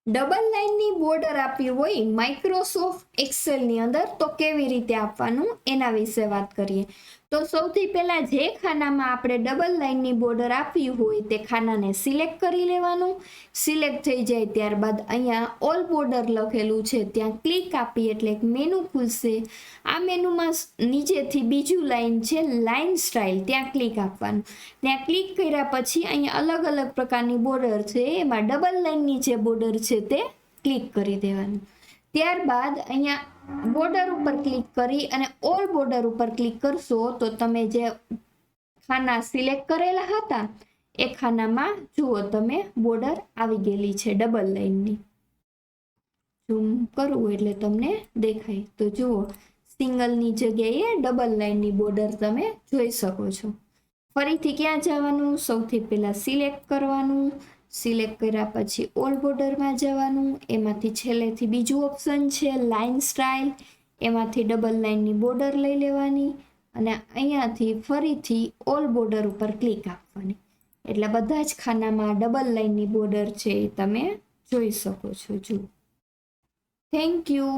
Double લાઇનની border આપી હોય માઇક્રોસોફ્ટ એક્સેલની અંદર તો કેવી રીતે આપવાનું એના વિશે વાત કરીએ. તો સૌથી પહેલા જે ખાનામાં આપણે ડબલ લાઇનની બોર્ડર આપી હોય તે ખાનાને સિલેક્ટ કરી લેવાનું. સિલેક્ટ થઈ જાય ત્યારબાદ અહીંયા ઓલ બોર્ડર લખેલું છે ત્યાં ક્લિક આપી એટલે એક મેનુ ખુલશે. આ મેનુમાં નીચેથી બીજું લાઇન છે લાઇન સ્ટાઇલ, ત્યાં ક્લિક આપવાનું. ત્યાં ક્લિક કર્યા પછી અહીંયા અલગ અલગ પ્રકારની બોર્ડર છે એમાં ડબલ લાઇનની જે બોર્ડર છે તે ક્લિક કરી દેવાનું. ત્યારબાદ અહીંયા બોર્ડર ઉપર ક્લિક કરી અને ઓલ બોર્ડર ઉપર ક્લિક કરશો તો તમે જે ખાના સિલેક્ટ કરેલા હતા એ ખાનામાં જુઓ તમે બોર્ડર આવી ગયેલી છે ડબલ લાઇનની. ઝૂમ કરવું એટલે તમને દેખાય તો જુઓ સિંગલની જગ્યાએ ડબલ લાઇનની બોર્ડર તમે જોઈ શકો છો. ફરીથી ક્યાં જવાનું? સૌથી પહેલાં સિલેક્ટ કરવાનું. સિલેક્ટ કર્યા પછી ઓલ બોર્ડરમાં જવાનું. એમાંથી છેલ્લેથી બીજું ઓપ્શન છે લાઇન સ્ટાઇલ, એમાંથી ડબલ લાઇનની બોર્ડર લઈ લેવાની અને અહીંયાથી ફરીથી ઓલ બોર્ડર ઉપર ક્લિક આપવાની. એટલે બધા જ ખાનામાં ડબલ લાઇનની બોર્ડર છે એ તમે જોઈ શકો છો. જુઓ. Thank you.